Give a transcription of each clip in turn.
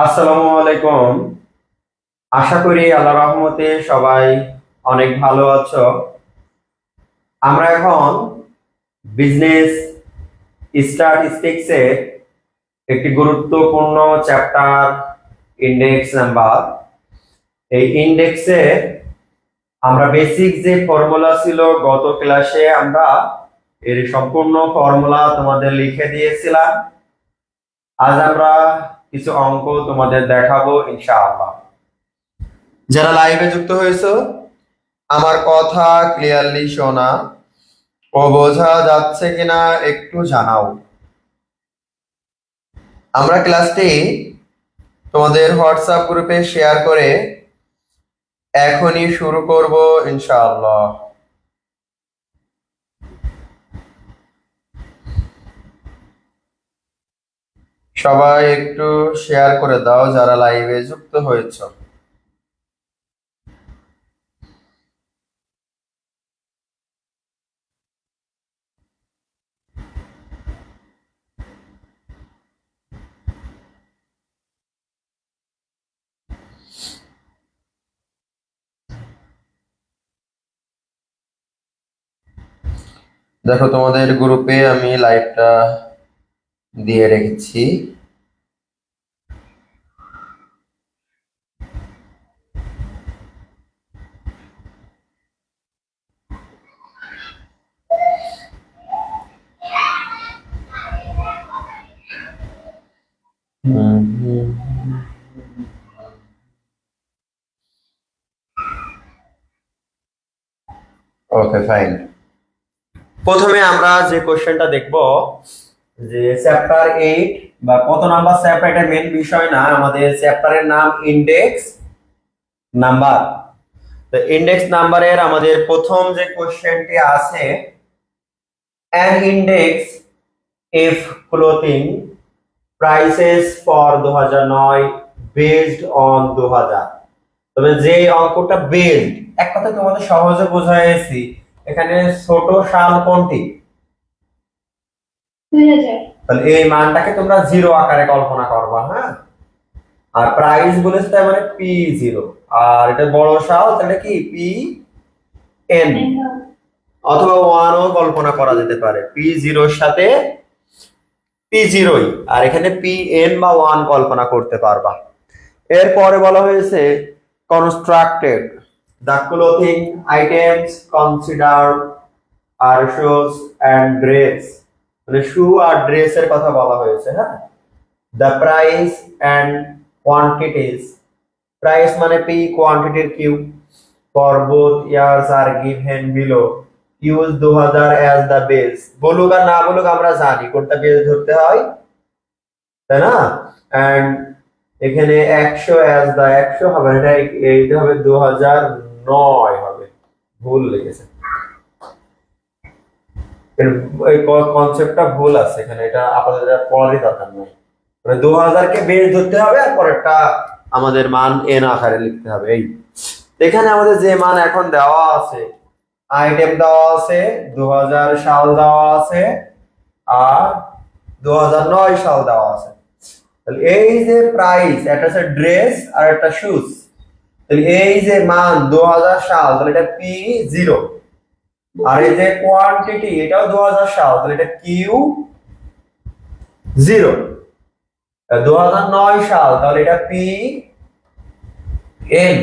আসসালামু আলাইকুম। আশা করি আল্লাহ রহমতে সবাই অনেক ভালো আছো। আমরা এখন বিজনেস স্ট্যাটিস্টিক্স এর একটি গুরুত্বপূর্ণ চ্যাপ্টার ইন্ডেক্স নাম্বার। এই ইন্ডেক্সে আমরা বেসিক যে ফর্মুলা ছিল গত ক্লাসে আমরা এর সম্পূর্ণ ফর্মুলা তোমাদের লিখে দিয়েছিলাম। আজ আমরা কিছু অঙ্ক তোমাদের দেখাবো ইনশাআল্লাহ। যারা লাইভে যুক্ত হয়েছো আমার কথা ক্লিয়ারলি শোনা ও বোঝা যাচ্ছে কিনা একটু জানাও। আমরা ক্লাসটি তোমাদের হোয়াটসঅ্যাপ গ্রুপে শেয়ার করে এখনই শুরু করব ইনশাআল্লাহ। সবাই একটু শেয়ার করে দাও যারা লাইভে যুক্ত হয়েছো। দেখো তোমাদের গ্রুপে আমি লাইভটা দিয়ে রেখেছি। Okay fine. প্রথমে আমরা যে কোশ্চেনটা দেখব যে চ্যাপ্টার 8 বা কত নাম্বার চ্যাপ্টার, এটা মেইন বিষয় না, আমাদের চ্যাপ্টারের নাম ইন্ডেক্স নাম্বার। তো ইন্ডেক্স নাম্বারের আমাদের প্রথম যে কোশ্চেনটি আছে, an index if clothing prices for 2009 based on 2000। তবে যে অঙ্কটা বেসড, এক কথা তোমাদের সহজে বোঝাইছি, এখানে ছোট সাল কোনটি? 2000। তাহলে এই মানটাকে তোমরা জিরো আকারে কল্পনা করবা। হ্যাঁ, আর প্রাইস বলেছে তার মানে P0, আর এটা বড় সাল তাহলে কি PN, অথবা 1 ও কল্পনা করা যেতে পারে। P0 এর সাথে P0, আর এখানে PN বা 1 কল্পনা করতে পারবা। এরপরে বলা হয়েছে constructed the clothing items consider are shoes and dress, মানে শু আর ড্রেসের কথা বলা হয়েছে। হ্যাঁ, the price and quantities, price মানে P, কোয়ান্টিটির Q, for both years are given below, use 2000 as the base. বলুক আর না বলুক আমরা জানি কোনটা বেস ধরতে হয়, তাই না? এন্ড এখানে 100 অ্যাজ দ্য 100 হবে, এটা এইটা হবে 2009 হবে, ভুল লিখেছে। এই কনসেপ্টটা ভুল আছে এখানে, এটা আপনাদের পড়ারই দরকার নেই। মানে 2000 কে বেস ধরতে হবে আর পরেরটা আমাদের মান এন আকারে লিখতে হবে। এই এখানে আমাদের যে মান এখন দেওয়া আছে, আইটেম দেওয়া আছে, 2000 সাল দেওয়া আছে, আর 2009 সাল দেওয়া আছে। তাহলে এই যে প্রাইস, এটা হচ্ছে ড্রেস আর একটা শুজ, তাহলে এই যে মান 2000 সাল, তাহলে এটা P0, আর এই যে কোয়ান্টিটি এটাও 2000 সাল, তাহলে এটা Q0। 2009 সাল, তাহলে এটা PN,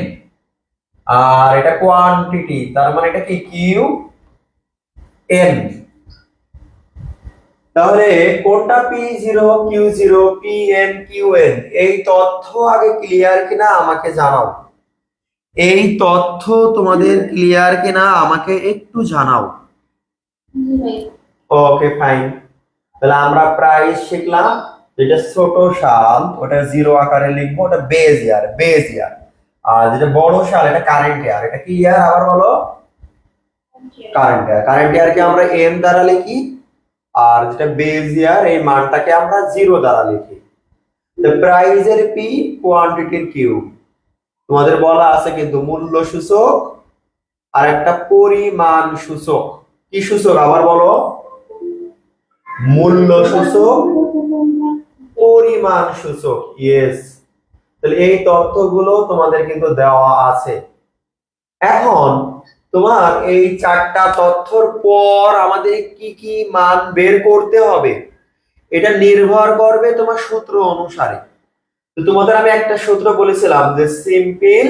আর এটা কোয়ান্টিটি, তার মানে এটা কি QN। তাহলে কোনটা P0 Q0 PN QN, এই তথ্য আগে ক্লিয়ার কিনা আমাকে জানাও। এই তথ্য তোমাদের ক্লিয়ার কিনা আমাকে একটু জানাও। Okay fine. তাহলে আমরা প্রাইস শিখলাম, যেটা ছোট সাল ওটা জিরো আকারে লিখবো, ওটা বেজ ইয়ার। আর যেটা বড় সাল এটা কারেন্ট ইয়ার। এটা কি ইয়ার আবার বলো? কারেন্ট ইয়ারকে আমরা এম দ্বারা লিখি, আর যেটা বেজ ইয়ার এই মানটাকে আমরা জিরো দ্বারা লিখি। তো প্রাইসের পি, কোয়ান্টিটির কিউ। তোমাদের বলা আছে কিন্তু মূল্য সূচক আর একটা পরিমাণ সূচক। কি সূচক আবার বলো? মূল্য সূচক, পরিমাণ সূচক। ইয়েস, তাহলে এই তথ্যগুলো তোমাদের কিন্তু দেওয়া আছে। এখন তোমার এই চারটা তথ্যর পর আমাদের কি কি মান বের করতে হবে এটা নির্ভর করবে তোমার সূত্র অনুসারে। তো তোমাদের আমি একটা সূত্র বলেছিলাম যে সিম্পল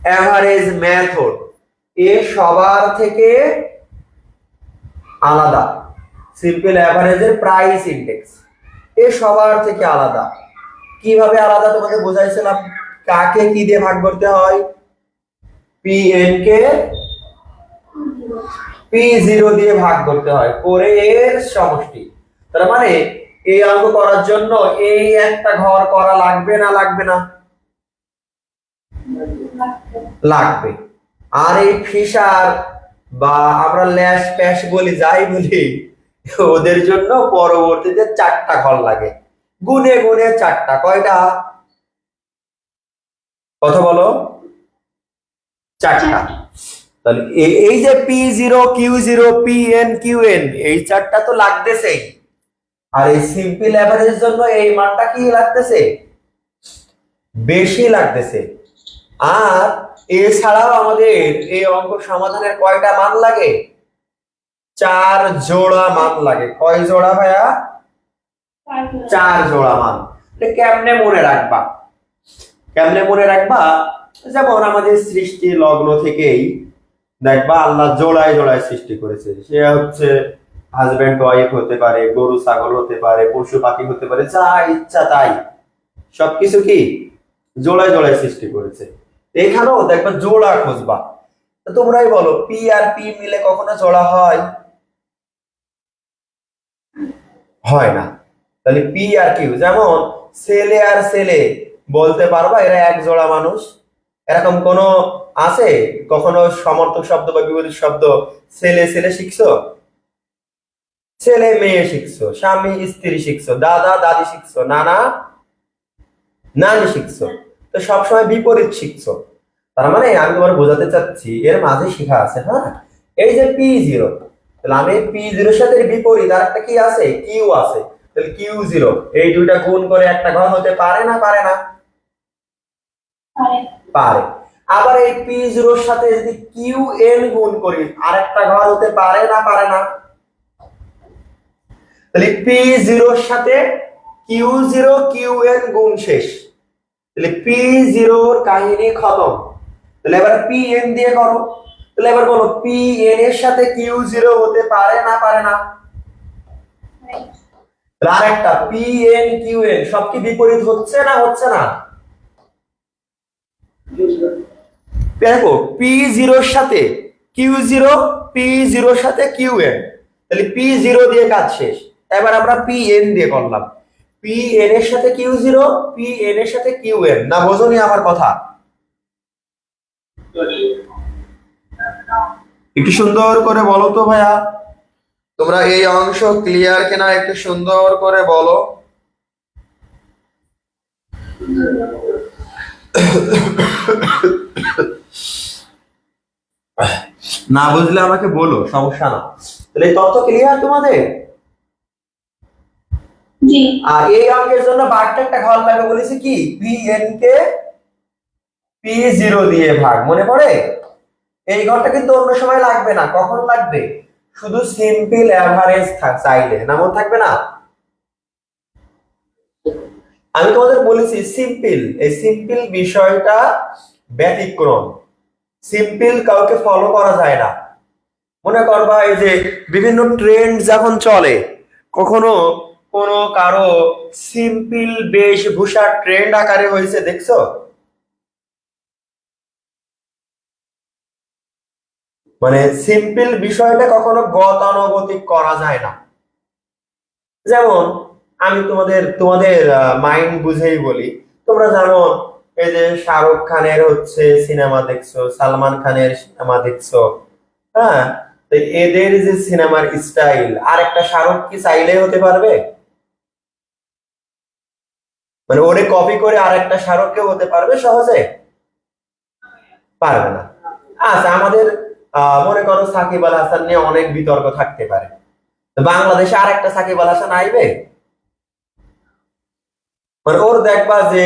অ্যাভারেজ মেথড, এ সবার থেকে আলাদা। সিম্পল অ্যাভারেজের প্রাইস ইনডেক্স এ সবার থেকে আলাদা। কিভাবে আলাদা তোমাদের বোঝাইছিলাম, কাকে কি দিয়ে ভাগ করতে হয়, পি এন কে P0 দিয়ে ভাগ করতে হয়, করে এর সমষ্টি। তার মানে এই অঙ্ক করার জন্য এই একটা ঘর করা লাগবে না লাগবে না? লাগবে। আর এই ফিশার বা আমরা ল্যাশ প্যাশ বলি যাই বলি, ওদের জন্য পরবর্তীতে চারটা ঘর লাগে, গুনে গুনে চারটা। কয়টা? কথা বলো। চারটা। তাহলে এই যে P0 Q0 PN QN এই চারটা তো লাগতেছেই। আর এই সিম্পল অ্যাভারেজের জন্য এই মানটা কি লাগতেছে? বেশি লাগতেছে। আর এছাড়াও আমাদের এই অঙ্ক সমাধানের কয়টা মান লাগে? 4 জোড়া মান লাগে। কয় জোড়া ভাইয়া? 4 জোড়া মান। কেমনে মনে রাখবা? কেমনে মনে রাখবা? যেমন আমাদের সৃষ্টি লগ্ন থেকেই দেখবা আল্লাহ জোড়ায় জোড়ায় সৃষ্টি করেছে। সে হচ্ছে হাজবেন্ড ওয়াইফ হতে পারে, গরু ছাগল হতে পারে, পশু পাখি হতে পারে, যা ইচ্ছা তাই সবকিছু কি জোড়ায় জোড়ায় সৃষ্টি করেছে। এখানেও দেখবা জোড়া খুঁজবা। তোমরাই বলো, পি আর পি মিলে কখনো জোড়া হয়? হয় না। তাহলে পি আর কিউ, যেমন ছেলে আর ছেলে বলতে পারবা এরা এক জোড়া মানুষ? এরকম কোন আছে? কখনো সমর্থক শব্দ বা বিপরীত শব্দ ছেলে ছেলে শিখছো? ছেলে মেয়ে শিখছো, স্বামী স্ত্রী শিখছো, দাদা দাদি শিখছো, নানা নানি শিখছো, তো সবসময় বিপরীত শিখছো। তার মানে আমি তোমার বোঝাতে চাচ্ছি এর মাঝে শেখা আছে। হ্যাঁ, এই যে P0, তাহলে আমি P0 এর সাথে বিপরীত আর একটা কি আছে? কিউ আছে। তাহলে Q0 এই দুইটা গুণ করে একটা ঘর হতে পারে না পারে না? পারে। আবার এই P0 এর সাথে যদি QN গুণ করি আরেকটা ঘর হতে পারে না পারে না? তাহলে P0 এর সাথে Q0 QN গুণ শেষ। তাহলে P0 এর কাহিনী খতম। তাহলে এবার PN দিয়ে করো। তাহলে এবার বলো, PN এর সাথে Q0 হতে পারে না পারে না? আরেকটা PN QN সব কি বিপরীত হচ্ছে না হচ্ছে না? দেখো P0 এর সাথে Q0, P0 এর সাথে QN, তাহলে P0 দিয়ে কাজ শেষ। এবার আমরা PN দিয়ে করলাম। PN এর সাথে Q0, PN এর সাথে QN। না বোঝোনি আমার কথা? একটু সুন্দর করে বলো তো ভাইয়া, তোমরা এই অংশ ক্লিয়ার কিনা একটু সুন্দর করে বলো। না বুঝলে আমাকে বলো, সমস্যা না। তাহলে এই তথ্য ক্লিয়ার তোমাদের? জি। আর এই অঙ্কের জন্য বারটা একটা ঘর লাগবে বলেছি কি, PN কে P0 দিয়ে ভাগ, মনে পড়ে? এই ঘরটা কিন্তু অন্য সময় লাগবে না। কখন লাগবে? শুধু সিম্পল অ্যাভারেজ চাইলে, না মনে থাকবে না? আমি তোমাদের বলেছি সিম্পল, এই সিম্পল বিষয়টা ব্যতিক্রম। সিম্পল কাউকে ফলো করা যায় না। মনে করবা এই যে বিভিন্ন ট্রেন্ড যখন চলে, কখনো কোনো কারো সিম্পল বেশভূষা ট্রেন্ড আকারে হয়েছে দেখছো? মানে সিম্পল বিষয়টা কখনো গতানুগতিক করা যায় না। যেমন আমি তোমাদের তোমাদের মাইন্ড বুঝেই বলি, তোমরা যেমন এই যে শাহরুখ খানের হচ্ছে সিনেমা দেখছো, সালমান খানের সিনেমা দেখছো, হ্যাঁ, তো এদের যে সিনেমার স্টাইল আর একটা শাহরুখ কি চাইলে হতে পারবে? মানে ওরে কপি করে আর একটা শাহরুখ কেউ হতে পারবে সহজে? পারবে না। আচ্ছা, আমাদের মনে করো সাকিব আল হাসান নিয়ে অনেক বিতর্ক থাকতে পারে, তো বাংলাদেশে আর একটা সাকিব আল হাসান আইবে? মানে ওর দেখবা যে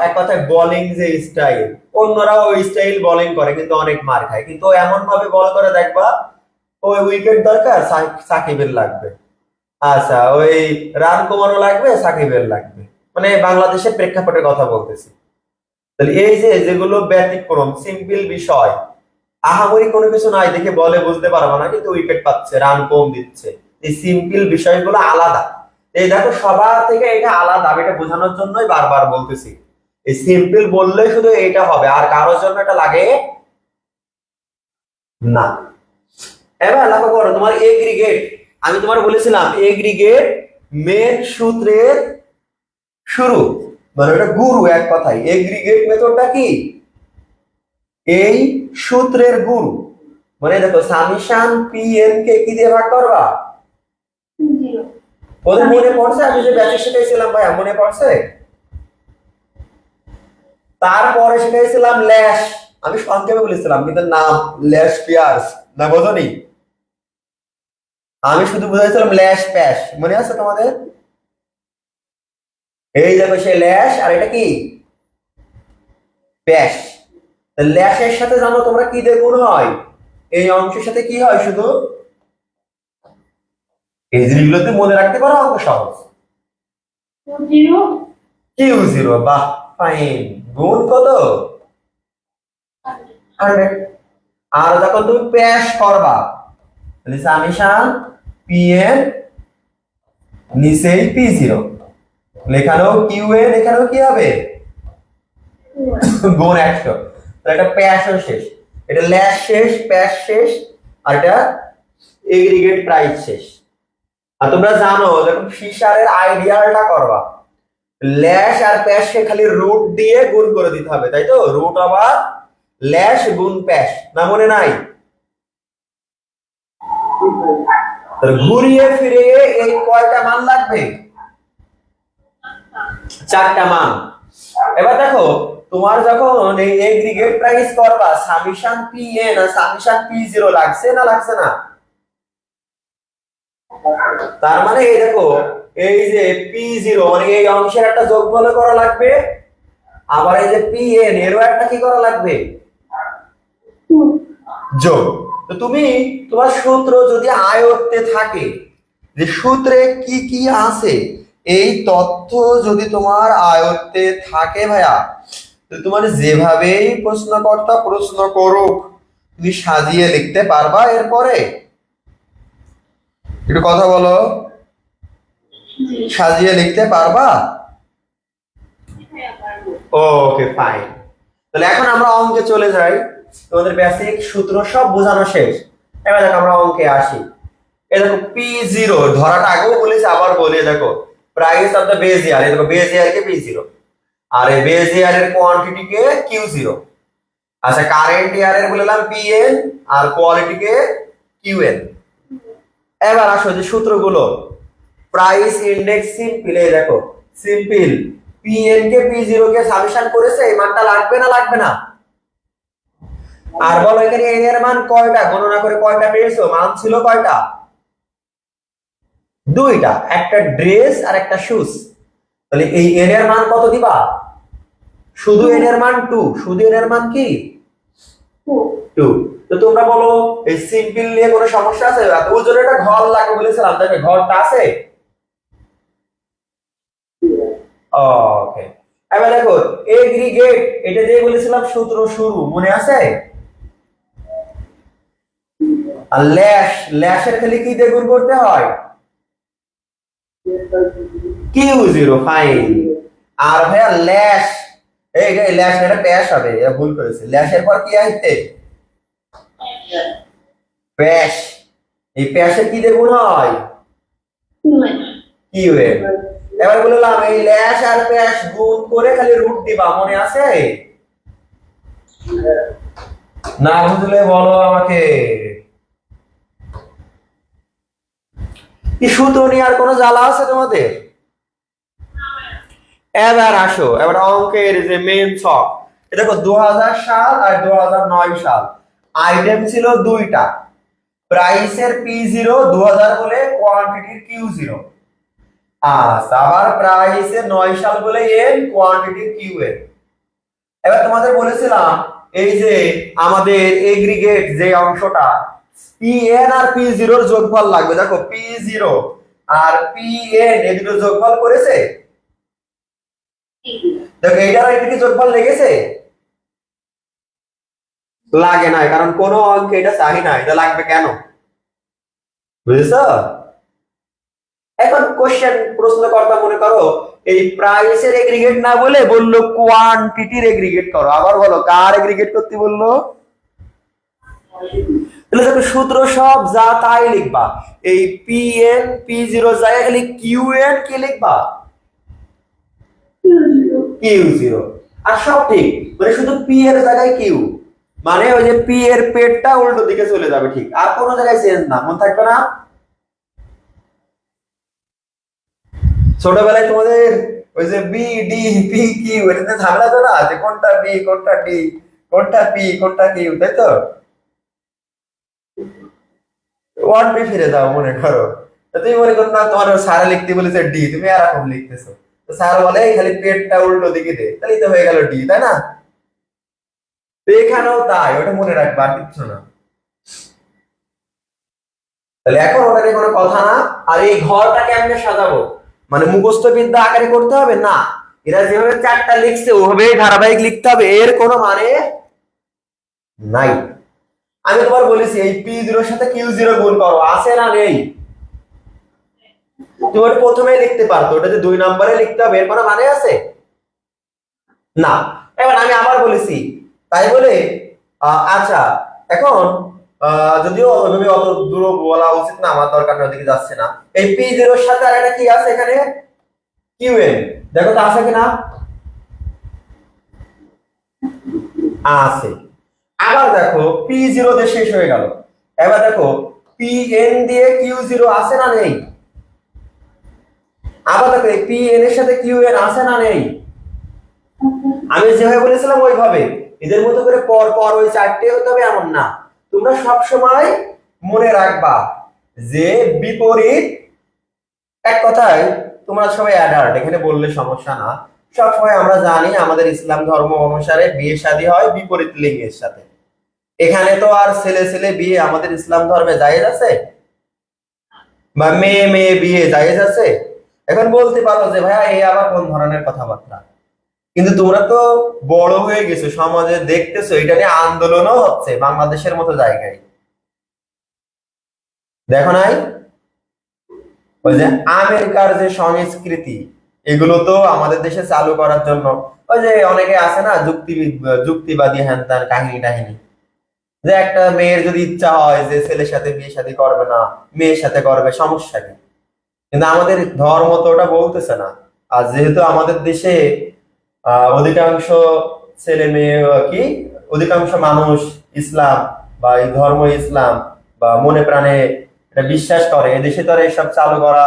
এক কথায় বোলিং যে স্টাইল, অন্যরা ওই স্টাইল বোলিং করে কিন্তু অনেক মার খায়, কিন্তু ও এমন ভাবে বল করে দেখবা ওই উইকেট দরকার সাকিবের লাগবে, আচ্ছা ওই রান কমানো লাগবে সাকিবের লাগবে, মানে বাংলাদেশের প্রেক্ষাপটের কথা বলতেছি। তাহলে এই যে যেগুলো ব্যতিক্রম সিম্পল বিষয়, আহামরি কোনো কিছু নাই দেখে বলে বুঝতে পারবো না কিন্তু উইকেট পাচ্ছে রান কম দিচ্ছে, এই সিম্পল বিষয়গুলো আলাদা। এই দেখো সবার থেকে এটা আলাদা, আমি এটা বোঝানোর জন্যই বারবার বলতেছি, এই সিম্পল বললে শুধু এটা হবে আর কারোর জন্য এটা লাগে না। এবার লক্ষ্য করো তোমার এগ্রিগেট, আমি তোমার বলেছিলাম এগ্রিগেট মেন সূত্রের শুরু, মানে এটা গুরু, এক কথায় এগ্রিগেট মেথডটা কি এই সূত্রের গুরু। মানে দেখো সামিশন পি এন কে কি দিয়ে ভাগ করবা, ওদের মনে পড়ছে আমি যে ব্যাচে শিখাইছিলাম ভাইয়া, মনে পড়ছে? তারপরে শিখাইছিলাম ল্যাশ, আমি সংক্ষেপে বলেছিলাম কিন্তু নাম ল্যাশ পিয়ার্স না, বোঝনি? আমি শুধু বুঝাইছিলাম ল্যাশ প্যাশ, মনে আছে তোমাদের? এই দেখো সেই ল্যাশ আর এটা কি প্যাশ। ল্যাশের সাথে জানো তোমরা কি দিয়ে গুণ হয়, এই অংশের সাথে কি হয়, শুধু এই জিনিসগুলোতে মনে রাখতে পারো, অঙ্ক সহজ। কিউ জিরো, বাহ ফাইন, গুণ কত 100। আর যখন তুমি প্যাশ করবা তাহলে সামেশন পি এন নিচেই পি জিরো, লেখানো কিউ এন, এখানেও কি হবে গুণ 100। তাহলে এটা প্যাশও শেষ, এটা ল্যাশ শেষ, প্যাশ শেষ, আর এটা এগ্রিগেট প্রাইস শেষ। আর তোমরা জানো যখন ফিশারের আইডিয়ালটা করবা, ল্যাশ আর প্যাশকে খালি রুট দিয়ে গুণ করে দিতে হবে, তাই তো? রুট আবার ল্যাশ গুণ প্যাশ, না মনে নাই? ঘুরিয়ে ফিরে এই কয়টা মান লাগবে, 4টা মান। এবার দেখো তোমার যখন এই এগ্রিগেট প্রাইস করবা সামিশন পি এন আর সামিশন পি জিরো লাগছে না লাগছে না? তার মানে এই দেখো এই যে পি জিরো মানে এই অংশের একটা যোগফল করা লাগবে, আবার এই যে পি এন এরও একটা কি করা লাগবে যোগ। তো তুমি তোমার সূত্র যদি আয়ত্তে থাকে, যে সূত্রে কি কি আছে এই তথ্য যদি তোমার আয়ত্তে থাকে ভাইয়া, তো তোমার যেভাবেই প্রশ্নকর্তা প্রশ্ন করুক তুমি সাজিয়ে লিখতে পারবা। এরপরে একটু কথা বলো, সাজিয়ে লিখতে পারবা? Okay fine. তাহলে এখন আমরা অঙ্কে চলে যাই, তোমাদের বেসিক সূত্র সব বোঝানো শেষ, এবার দেখো আমরা অঙ্কে আসি। এই দেখো পি জিরো ধরাটা আগেও বলেছি, আবার বলি, দেখো price of the base year, এই দেখো বেজ ইয়ার কে পি জিরো আর এই বেজ ইয়ার এর কোয়ান্টিটি কে কিউ জিরো। আচ্ছা কারেন্ট ইয়ার এর বললাম পি এন আর কোয়ালিটি কে কিউ এন। এবার আসো যে সূত্রগুলো, প্রাইস ইনডেক্স সিম্পল, এই দেখো সিম্পল পি এন কে পি জিরো কে সামেশন করেছে, এই মানটা লাগবে না লাগবে না? আর বলো এখানে এন এর মান কয়টা গণনা করে কয়টা পেয়েছো, মান ছিল কয়টা? দুইটা, একটা ড্রেস আর একটা শুজ। তাহলে এই এন এর মান কত দিবা? শুধু এন এর মান 2, শুধু এন এর মান কি 2। তো তোমরা বলো এই সিম্পল নিয়ে কোনো সমস্যা আছে? ওই জন্য একটা ঘর লাগে বলেছিলাম, দেখো ঘরটা আছে। ওকে এবার দেখো এগ্রিগেট, এটা দিয়ে বলেছিলাম সূত্র শুরু, মনে আছে? আর ল্যাশ, ল্যাশের খালি কি দিয়ে গুণ করতে হয় কিউ জিরো, ফাইন। আর ভাইয়া ল্যাশ, এই ল্যাশ এটা প্যাশ হবে, এটা ভুল করেছে, ল্যাশের পর কি আসছে প্যাশ, এই প্যাশের কি দিয়ে গুণ হয় কিউ এর। এবার বললাম এই ল্যাশ আর প্যাশ গুণ করে খালি রুট দিবা, মনে আছে? না বুঝলে বলো আমাকে। কি সূত্র নিয়ে আর কোনো জ্বালা আছে তোমাদের? এবার আসো, এবার অঙ্কের যে মেইন ছক, দেখো 2000 সাল আর 2009 সাল, আইটেম ছিল দুইটা, প্রাইসের পি জিরো 2000 বলে কোয়ান্টিটির কিউ জিরো। আচ্ছা, আবার প্রাইসে 9 সাল বলে এন, কোয়ান্টিটি কিউ এন। এবার তোমাদের বলেছিলাম এই যে আমাদের এগ্রিগেট যে অংশটা পি এন আর পি জিরোর যোগফল লাগবে। দেখো পি জিরো আর পি এন এই দুটো যোগফল করেছে। দেখো এইটার এটা কি যোগফল লেগেছে? লাগে নাই, কারণ কোন অঙ্কে এটা চাই না। এটা লাগবে কেন, বুঝেছো? এখন কোশ্চেন প্রশ্নকর্তা মনে করো এই প্রাইসের এগ্রিগেট না বলে বললো কোয়ান্টিটির এগ্রিগেট করো। আবার বলো কার এগ্রিগেট করতে বললো? তাহলে দেখো সূত্র সব যা তাই লিখবা। এই পি এন পি জিরো জায়গায় খালি কিউ এন কি লিখবা? Q zero. আর সব ঠিক, মানে শুধু পি এর জায়গায় কিউ, মানে ওই যে পি এর পেটটা উল্টো দিকে চলে যাবে, ঠিক। আর কোনো জায়গায় চেঞ্জ না, মনে থাকবে না? ছোটবেলায় তোমাদের ওই যে বি ডি পি কিউ এটাতে ঝামেলা তো না, যে কোনটা বি কোনটা ডি কোনটা পি কোনটা কিউ, তাই তো? ওয়ান পি ফিরে যাও মনে করো। তো তুমি মনে করো না তোমার স্যার লিখতে বলেছে ডি, তুমি এরকম লিখতেছো। তো স্যার বলে "এই খালি পেটটা উল্টো দিকে দে", তাহলেই তো হয়ে গেল ডি, তাই না? তো এখানেও তাই, ওটা মনে রাখবা, আর কিচ্ছু না। তাহলে এখন ওটা নিয়ে কোনো কথা না। আর এই ঘরটা কেমনে সাজাবো, মানে মুখস্থ বিদ্যা আকারে করতে হবে না। এরা যেভাবে চারটা লিখছে ওভাবেই ধারাবাহিক লিখতে হবে, এর কোনো মানে নাই। আমি তোমার বলেছি এই পি জিরোর সাথে কিউ জিরো গুণ করো, আছে না নেই? তুমি ওটা প্রথমেই লিখতে পারতো, ওটা যে 2 নম্বরে লিখতে হবে এর কোনো মানে আছে? না। এবার আমি আবার বলেছি, তাই বলে আচ্ছা এখন যদিও ওইভাবে অত দূর বলা উচিত না, আমার দরকার নেই, ওদিকে যাচ্ছে না। এই পি জিরোর সাথে আর একটা কি আছে এখানে? Q N. দেখো তো আছে কিনা? আছে। আবার দেখো পি জিরো দিয়ে শেষ হয়ে গেল। এবার দেখো পি এন দিয়ে কিউ জিরো আছে না নেই? আবার দেখো এই পি এন এর সাথে কিউ এন আছে না নেই? আমি যেভাবে বলেছিলাম ওইভাবে এদের মতো করে পর পর ওই চারটে হতে হবে এমন না। তোমরা সব সময় মনে রাখবা যে বিপরীত, এক কথায় তোমরা সবাই অ্যাডাল্ট, এখানে বললে সমস্যা না। সব সময় আমরা জানি আমাদের ইসলাম ধর্ম অনুসারে বিয়ে শাদী হয় বিপরীত লিঙ্গের সাথে। এখানে তো আর ছেলে ছেলে বিয়ে আমাদের ইসলাম ধর্মে জায়েজ আছে, বা মেয়ে মেয়ে বিয়ে জায়েজ আছে? এখন বলতে পারো যে ভাইয়া এই আবার কোন ধরনের কথাবার্তা, কিন্তু তোমরা তো বড় হয়ে গেছো, সমাজে দেখতেছো এটা নিয়ে আন্দোলনও হচ্ছে বাংলাদেশের মতো জায়গায়, দেখো নাই? ওই যে আমেরিকার যে সংস্কৃতি, এগুলো তো আমাদের দেশে চালু করার জন্য ওই যে অনেকে আছে না যুক্তিবাদী হ্যান ত্যান কাহিনী টাহিনী, যে একটা মেয়ের যদি ইচ্ছা হয় যে ছেলের সাথে বিয়ে শাদী করবে না, মেয়ের সাথে করবে, সমস্যা কি? কিন্তু আমাদের ধর্ম তো ওটা বলতেছে না। আর যেহেতু আমাদের দেশে অধিকাংশ ছেলে মেয়ে কি অধিকাংশ মানুষ ইসলাম বা এই ধর্ম ইসলাম বা মনে প্রাণে এটা বিশ্বাস করে, এদেশে তো আর এসব চালু করা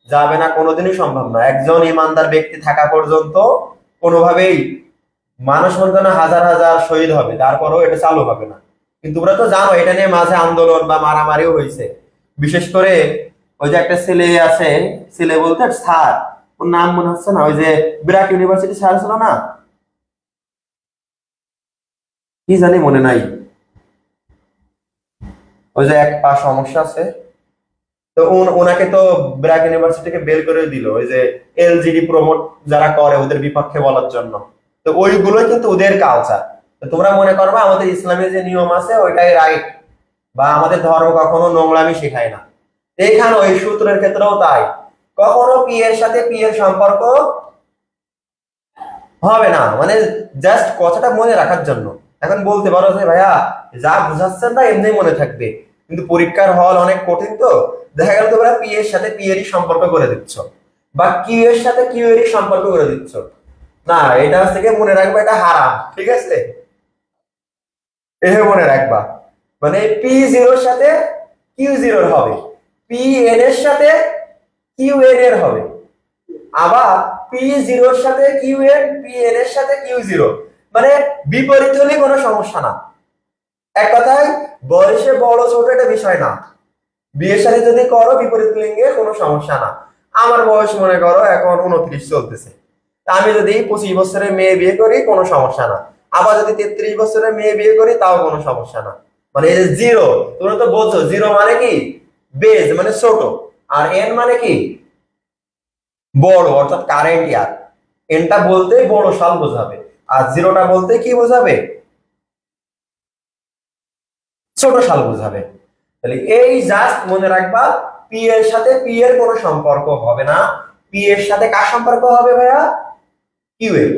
যাবে না, কোনোদিনই সম্ভব না। একজন ইমানদার ব্যক্তি থাকা পর্যন্ত কোনোভাবেই, মানুষ মনে না হাজার হাজার শহীদ হবে তারপরেও এটা চালু হবে না। কিন্তু তোমরা তো জানো এটা নিয়ে মাঝে আন্দোলন বা মারামারিও হয়েছে। বিশেষ করে ওই যে একটা ছেলে আছে, ছেলে বলতে স্যার, ওর নাম মনে হচ্ছে না, ওই যে ব্র্যাক ইউনিভার্সিটি স্যার ছিল না, কি জানি মনে নাই, ওই যে এক পা সমস্যা আছে। তো ওনাকে তো ব্র্যাক ইউনিভার্সিটি থেকে বের করে দিল, ওই যে এলজিডি প্রমোট যারা করে ওদের বিপক্ষে বলার জন্য। তো ওইগুলোই কিন্তু ওদের কালচার। তো তোমরা মনে করবা আমাদের ইসলামের যে নিয়ম আছে ওইটাই রাইট, বা আমাদের ধর্ম কখনো নোংরামি শেখায় না। এইখানে ওই সূত্রের ক্ষেত্রেও তাই, কখনো পি এর সাথে পি এর সম্পর্ক হবে না, মানে জাস্ট কথাটা মনে রাখার জন্য। এখন বলতে পারো যে ভাইয়া যা বুঝাচ্ছেন না এমনি মনে থাকবে, কিন্তু পরীক্ষার হল অনেক কঠিন, তো দেখা গেল তোমরা পি এর সাথে পি এরই সম্পর্ক করে দিচ্ছ, বা কিউ এর সাথে কিউ এরই সম্পর্ক করে দিচ্ছ। না, এটা থেকে মনে রাখবে এটা হারাম, ঠিক আছে? এভাবে মনে রাখবা, মানে পি জিরোর সাথে কিউ জিরোর হবে, পি এন এর সাথে কিউ এন এর হবে, আবার পি জিরোর সাথে কিউ এন পি এন এর সাথে কিউ জিরো, মানে বিপরীত হলে কোনো সমস্যা না। এক কথায় বয়সে বড় ছোট এটা বিষয় না, বিয়ের সাথে যদি করো বিপরীত লিঙ্গে কোনো সমস্যা না। আমার বয়স মনে করো এখন 29 চলতেছে, আমি যদি 25 বছরের মেয়ে বিয়ে করি কোনো সমস্যা না, আবার যদি 33 বছরের মেয়ে বিয়ে করি তাও কোনো সমস্যা না। মানে এই যে জিরো, তোমরা তো বলছো জিরো মানে কি বেজ মানে ছোট, আর এন মানে কি বড় অর্থাৎ কারেন্ট ইয়ার। এনটা বলতে বড় সাল বোঝাবে, আর জিরোটা বলতে কি বোঝাবে ছোট সাল বোঝাবে। তাহলে এই জাস্ট মনে রাখবা পি এর সাথে পি এর কোনো সম্পর্ক হবে না, পি এর সাথে কার সম্পর্ক হবে ভাইয়া কিউ এর।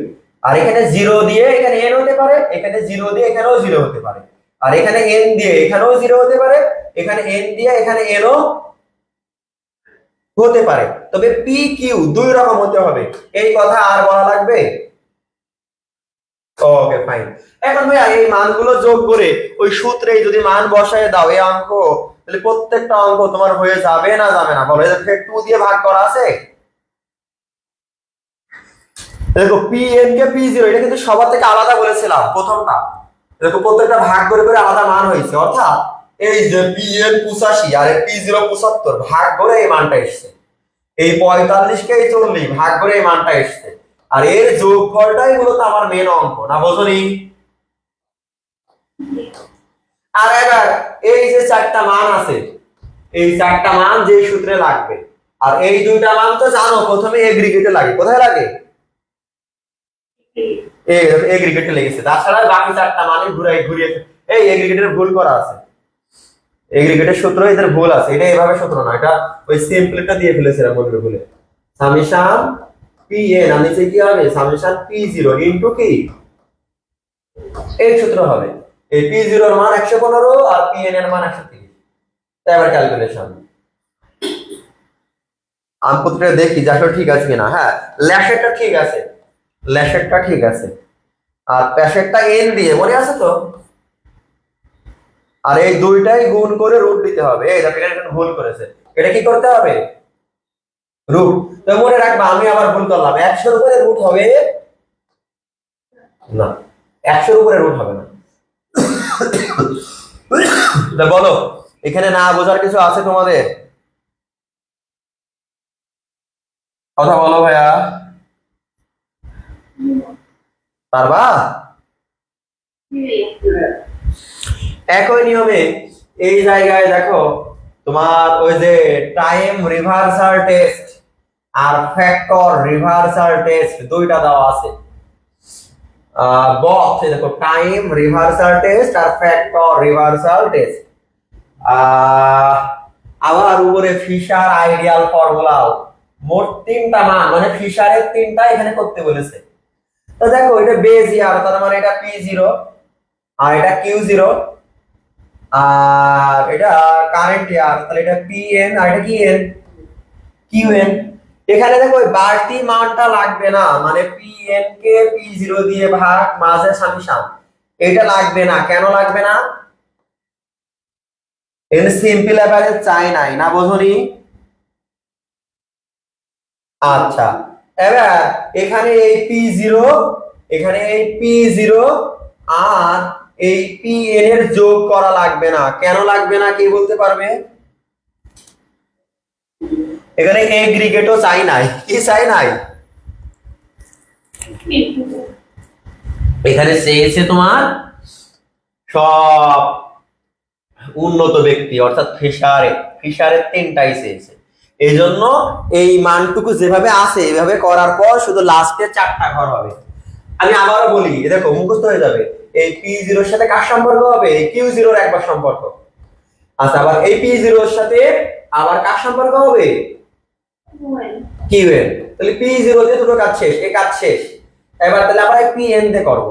আর এখানে জিরো দিয়ে এখানে এন হতে পারে, এখানে জিরো দিয়ে এখানেও জিরো হতে পারে, আর এখানে এন দিয়ে এখানেও জিরো হতে পারে, এখানে এন দিয়ে এখানে এনও হতে পারে, তবে পি কিউ দুই রকম হতে হবে, এই কথা আর বলা লাগবে। Okay fine. এখন ভাইয়া এই মানগুলো যোগ করে ওই সূত্রে যদি মান বসায় দাও এই অঙ্ক, তাহলে প্রত্যেকটা অঙ্ক তোমার হয়ে যাবে না যাবে না বলো? এটা 2 দিয়ে ভাগ করা আছে, দেখো পি এন কে পি জিরো এটা কিন্তু সবার থেকে আলাদা বলেছিলাম প্রথমটা, দেখো প্রত্যেকটা ভাগ করে করে আলাদা মান হয়েছে, অর্থাৎ এই যে পি এন 85 আর পি জিরো 75 ভাগ করে এই মানটা এসছে, এই 45 কে 40 ভাগ করে এই মানটা এসছে, আর এর যোগফলটাই মূলত আমার মেন অঙ্ক, না বোঝনি? আর এবার এই যে চারটা মান আছে, এই চারটা মান যে সূত্রে লাগবে, আর এই দুইটা মান তো জানো প্রথমে এগ্রিগেটে লাগে, কোথায় লাগে এই এগ্রিগেটে লেগেছে, তাছাড়া বাকি চারটা মানে ঘুরাই ঘুরিয়ে এই এগ্রিগেটের ভুল করা আছে, এগ্রিগেটের সূত্র এদের ভুল আছে, এটা এভাবে সূত্র না, এটা ওই সিম্পলটা দিয়ে ফেলেছিলাম মনে ভুলে, সামেশন পি এন আর নিচে কি হবে সামেশন পি জিরো ইনটু কি এই সূত্র হবে, এই পি জিরো এর মান 115 আর পি এন এর মান 130। তাই আবার ক্যালকুলেশন আমি প্রতিটা দেখি যে আসলে ঠিক আছে কিনা। হ্যাঁ ল্যাশেরটা ঠিক আছে, ল্যাশেরটা ঠিক আছে, আর প্যাশেরটা এন দিয়ে মনে আছে তো, আর এই দুইটাই গুণ করে রুট দিতে হবে, এই দেখো এখানে ভুল করেছে, এটা কি করতে হবে রুট, তো মনে রাখবা আমি আবার ভুল করলাম, 100 এর উপরে রুট হবে না, 100 এর উপরে রুট হবে না। বলো এখানে না বোঝার কিছু আছে তোমাদের, কথা বলো ভাইয়া, পারবা? একই নিয়মে এই জায়গায় দেখো তোমার ওই যে টাইম রিভার্সাল টেস্ট আর ফ্যাক্টর রিভার্সাল টেস্ট দুইটা দেওয়া আছে, বথ দেখো টাইম রিভার্সাল টেস্ট আর ফ্যাক্টর রিভার্সাল টেস্ট, আবার উপরে ফিশার আইডিয়াল ফর্মুলাও, মোট তিনটা মান মানে ফিশারের তিনটা এখানে করতে বলেছে। তো দেখো এটা বেজ ইয়ার, তার মানে এটা পি জিরো আর এটা কিউ জিরো আর এটা কারেন্ট ইয়ার, তাহলে এটা পি এন আর এটা কি এন কিউ এন। এখানে দেখো ওই বাড়তি মানটা লাগবে না, মানে পি এন কে পি জিরো দিয়ে ভাগ মাঝে সামেশন, এটা লাগবে না, কেন লাগবে না? এন সিম্পল অ্যাভারেজ চাই নাই, না বোঝনি? আচ্ছা এবার এখানে এই পি জিরো, এখানে এই পি জিরো আর এই পি এন এর যোগ করা লাগবে না, কেন লাগবে না কে বলতে পারবে? এখানে এগ্রিগেটও চাই নাই, কি চাই নাই, এখানে চেয়েছে তোমার সব উন্নত ব্যক্তি অর্থাৎ ফিশারের তিনটাই চেয়েছে, এই জন্য এই মানটুকু যেভাবে আছে এইভাবে করার পর শুধু লাস্টে চারটা ঘর হবে। আমি আবারও বলি দেখো মুখস্থ হয়ে যাবে, এই পি জিরোর সাথে কার সম্পর্ক হবে কিউ জিরোর একবার সম্পর্ক, আচ্ছা আবার এই পি জিরোর সাথে আবার কার সম্পর্ক হবে কিউ এন, তাহলে পি জিরো দিয়ে দুটো কাজ শেষ, এই কাজ শেষ, এবার তাহলে আমরা পি এন তে করব,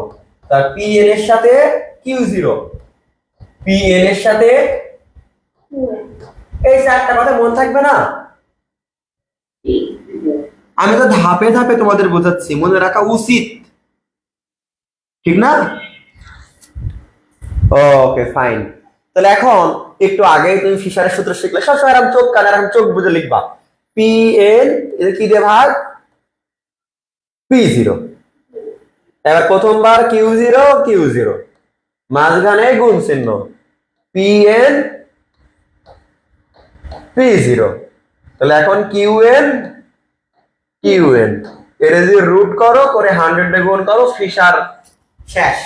তার পি এন এর সাথে কিউ জিরো, পি এন এর সাথে এই চারটা কথা মনে থাকবে না, আমি তো ধাপে ধাপে তোমাদের বোঝাচ্ছি, মনে রাখা উচিত, ঠিক না? Okay fine. তাহলে এখন একটু আগে তুমি ফিশারের সূত্র শিখলে, সবসময় এরকম চোখ কান এরকম চোখ বুঝে লিখবা, পি এন এর কি দিয়ে ভাগ পি জিরো, এবার প্রথমবার কিউ জিরো কিউ জিরো মাঝখানে গুণ চিহ্ন পি এন পি জিরো, তাহলে এখন কিউ এন কিউ এন। এটা যদি রুট করো করে 100 দিয়ে গুণ করো, ফিশার শেষ,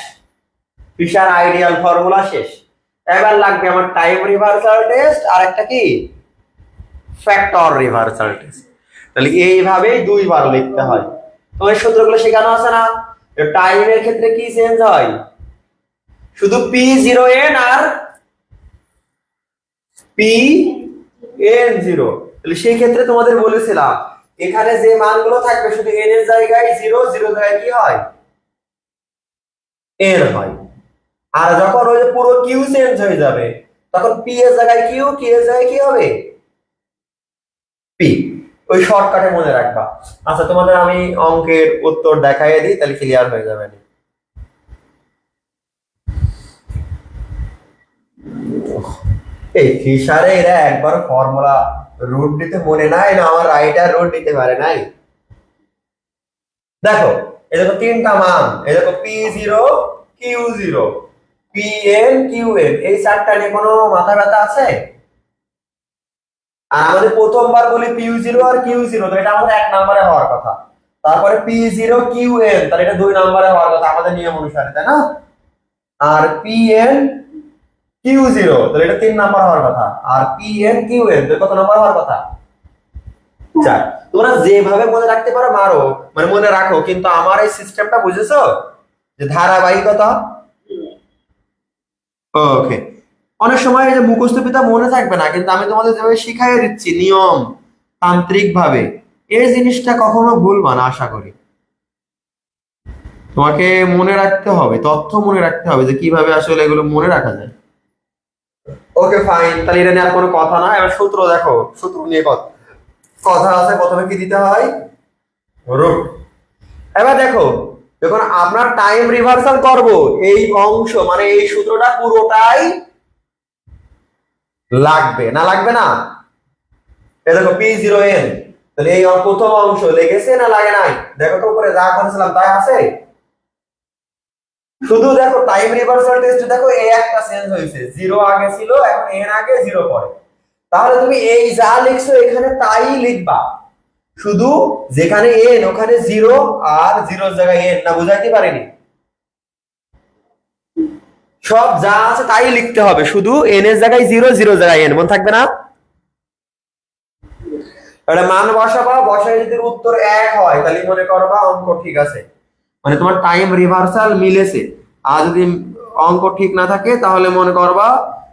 ফিশার আইডিয়াল ফর্মুলা শেষ। এবার লাগবে আমার টাইম রিভার্সাল টেস্ট আর একটা কি ফ্যাক্টর রিভার্সাল টেস্ট। তাহলে এইভাবেই দুইবার লিখতে হয়। তোমার সূত্রগুলো শেখানো আছে না? টাইমের ক্ষেত্রে কি চেঞ্জ হয়? শুধু পি জিরো এন আর পি এন জিরো। তাহলে সেই ক্ষেত্রে তোমাদের বলেছিলাম এখানে যে মানগুলো থাকবে শুধু এন এর জায়গায় জিরো, জিরো জায়গায় কি হয়? এন হয়। আর যখন ওই পুরো কিউ চেঞ্জ হয়ে যাবে তখন পি এর জায়গায় কিউ, কিউ এর জায়গায় কি হবে? পি। ওই শর্টকাটে মনে রাখবা। আচ্ছা, তোমাদের আমি অঙ্কের উত্তর দেখাইয়ে দিই, তাহলে ক্লিয়ার হয়ে যাবে। এই ফিশারে এরা একবার ফর্মুলা রুট দিতে মনে নাই না, আমার রাইটার রুট দিতে পারে নাই। দেখো এই দেখো তিনটা মান, এই দেখো P zero, Q zero, P N, Q N, এই চারটা নিয়ে কোনো মাথা ব্যথা আছে? আর আমাদের প্রথমবার বলি পিউ জিরো আর কিউ জিরো, তো এটা আমাদের 1 নম্বরে হওয়ার কথা। তারপরে পি জিরো কিউ এন, তাহলে এটা 2 নম্বরে হওয়ার কথা আমাদের নিয়ম অনুসারে, তাই না? আর পি এন কিউ জিরো, তাহলে এটা 3 নাম্বার হওয়ার কথা। আর পি এন কিউ এন কত নাম্বার হওয়ার কথা? 4। তোমরা যেভাবে মনে রাখতে পারো মারো, মানে মনে রাখো, কিন্তু আমার এই সিস্টেমটা বুঝেছো যে ধারাবাহিকতা। ওকে, অনেক সময় এই যে মুখস্থ বিদ্যা মনে থাকবে না, কিন্তু আমি তোমাদের যেভাবে শিখাইয়ে দিচ্ছি নিয়ম তান্ত্রিক ভাবে, এই জিনিসটা কখনো ভুলবা না। আশা করি তোমাকে মনে রাখতে হবে, তথ্য মনে রাখতে হবে যে কিভাবে আসলে এগুলো মনে রাখা যায়। ওকে ফাইন, তাহলে এটা নিয়ে আর কোনো কথা না। এবার সূত্র দেখো, সূত্র নিয়ে কথা আছে। প্রথমে কি দিতে হয়? রুট। এবার দেখো, যখন আমরা টাইম রিভার্সাল করব, এই অংশ মানে এই সূত্রটা পুরোটাই লাগবে না, লাগবে না? এই দেখো পি জিরো এন, তাহলে এই প্রথম অংশ লেগেছে না লাগে নাই? দেখো তো উপরে যা করেছিলাম তাই আছে। শুধু দেখো টাইম রিভার্সাল টেস্ট, দেখো এই একটা চেঞ্জ হয়েছে, জিরো আগে ছিল, এখন এন আগে জিরো পরে। তাহলে তুমি এই যা লিখছো এখানে তাই লিখবা, শুধু যেখানে এন ওখানে জিরো, আর জিরোর জায়গায় এন না। বুঝাইতে পারিনি? সব যা আছে তাই লিখতে হবে, শুধু এন এর জায়গায় জিরো, জিরো জায়গায় এন, মনে থাকবে না? তাহলে মান বসাবা, বসাই যদি উত্তর 1 হয় তাহলে মনে করবা অঙ্ক ঠিক আছে, মানে তোমার টাইম রিভার্সাল মিলেছে। আর যদি অঙ্ক ঠিক না থাকে তাহলে মনে করবা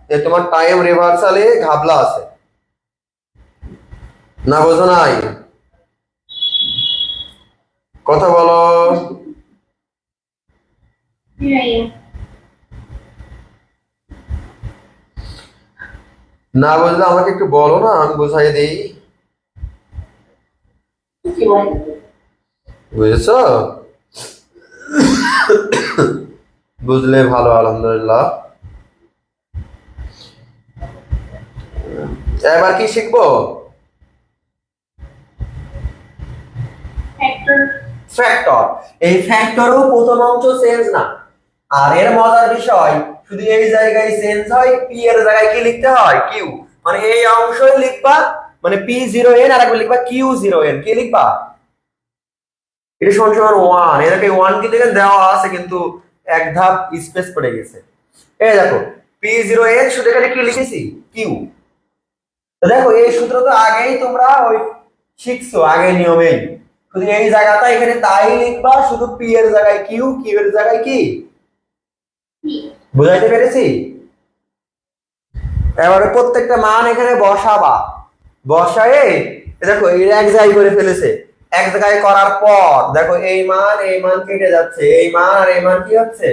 যে তোমার টাইম রিভার্সালে ঘাবলা আছে। না বোঝো নাই? কথা বলো। না বুঝলে আমাকে একটু বলো না, আমি বুঝাই দিই। বুঝেছো? বুঝলে ভালো, আলহামদুলিল্লাহ। এবার কি শিখবো? ফ্যাক্টর। এই ফ্যাক্টরও প্রথম অংশ চেঞ্জ না। আর এর মজার বিষয়, শুধু এই জায়গায় চেঞ্জ হয়, পি এর জায়গায় কি লিখতে হয়? কিউ। মানে এই অংশই লিখবা, মানে পি জিরো এন, আর একবার লিখবা কিউ জিরো এন। কি লিখবা? এটা সমান সমান 1। এটাকে 1 কি দেখেন দেওয়া আছে, কিন্তু এক ধাপ স্পেস পড়ে গেছে। এই দেখো পি জিরো এন, শুধু এখানে কি লিখেছি? কিউ। তো দেখো এই সূত্র তো আগেই তোমরা ওই শিখছো, আগের নিয়মেই। শুধু এই জায়গাটা এখানে তাই লিখবা, শুধু পি এর জায়গায় কিউ, কিউ এর জায়গায় কি। বুঝাইতে পেরেছি? এবারে প্রত্যেকটা মান এখানে বসাবা, বসায়ে দেখো এই এক জায়গায় করে ফেলেছে। এক জায়গায় করার পর দেখো এই মান কেটে যাচ্ছে, এই মান আর এই মান কি হচ্ছে?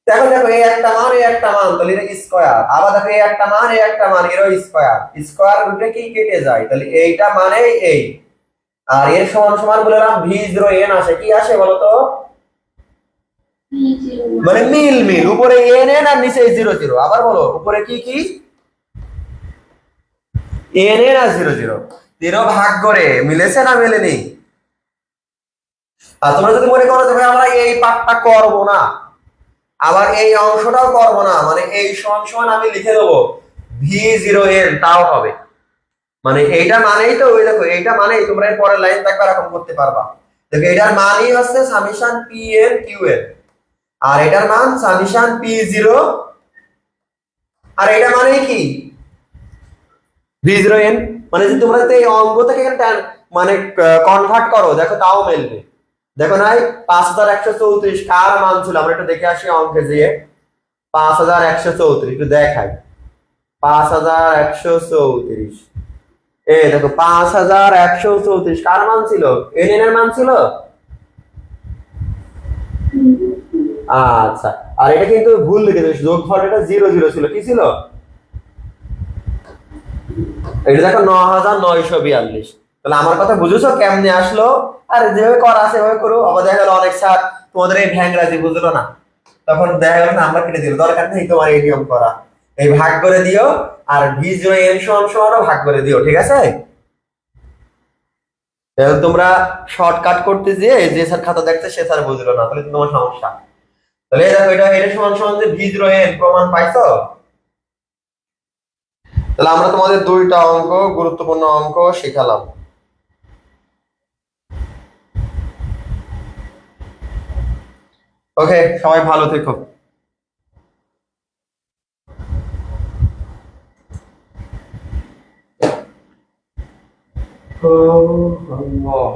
দেখো দেখো এই একটা মান, এই একটা মান, তাহলে এটা স্কয়ার। আবার দেখো এই একটা মান, এই একটা মান, এরও স্কয়ার। স্কয়ার রুটে কি কেটে যায়, তাহলে এইটা মানে এই। আর এর সমান সমান বললাম ভি জিরো এন আসে, কি আসে বলতো? মানে মিল মিল, উপরে এন এন আর নিচে জিরো জিরো। আবার বলো, উপরে কি কি? এন এন আর জিরো জিরো। তেরো ভাগ করে মিলেছে না মেলেনি? আর তোমরা যদি মনে করো যে ভাই আমরা এই পার্টটা করব না, আবার এই অংশটাও করব না, মানে এই সমান সমান আমি লিখে দেবো ভি জিরো এন, তাও হবে। মানে এইটা মানেই তো ওই দেখো এইটা মানেই তোমরা এর পরের লাইন একবার এরকম করতে পারবা। দেখো এটার মানই হচ্ছে summation P N Q N, আর এটার মান সামেশন পি জিরো, আর এটা মানে কি ভি জিরো এন। মানে যে তোমরা যদি এই অঙ্ক থেকে মানে কনভার্ট করো দেখো তাও মিলবে। দেখো নাই 5134 কার মান ছিল, আমরা একটু দেখে আসি অঙ্কে দিয়ে। 5134 একটু দেখাই। 5134, এই দেখো 5134 কার মান ছিল, এন এর মান ছিল। আচ্ছা, আর এটা কিন্তু ভুল লিখে দিয়েছি, যোগফল এটা 00 ছিল, কি ছিল এটা দেখো 9942। তাহলে আমার কথা বুঝেছো কেমনে আসলো? আর যেভাবে করা আছে সেভাবে করো। আবার দেখা গেল অনেক স্যার তোমাদের এই ভ্যাংরাজি বুঝলো না, তখন দেখা গেল নাম্বার কেটে দিল, দরকার নেই তোমার এই নিয়ম করা। এই ভাগ করে দিও, আর ভি জিরো এন সমান সমান ভাগ করে দিও, ঠিক আছে? তাহলে তোমরা শর্টকাট করতে যেয়ে যে স্যার খাতা দেখছে সে স্যার বুঝলো না, তাহলে তো তোমার সমস্যা। তাহলে এই দেখো এটা এটা সমান সমান যে ভি জিরো এন প্রমাণ পাইছো। তাহলে আমরা তোমাদের দুইটা অঙ্ক, গুরুত্বপূর্ণ অঙ্ক শিখালাম। ওকে, সবাই ভালো থেকো। ও আল্লাহ।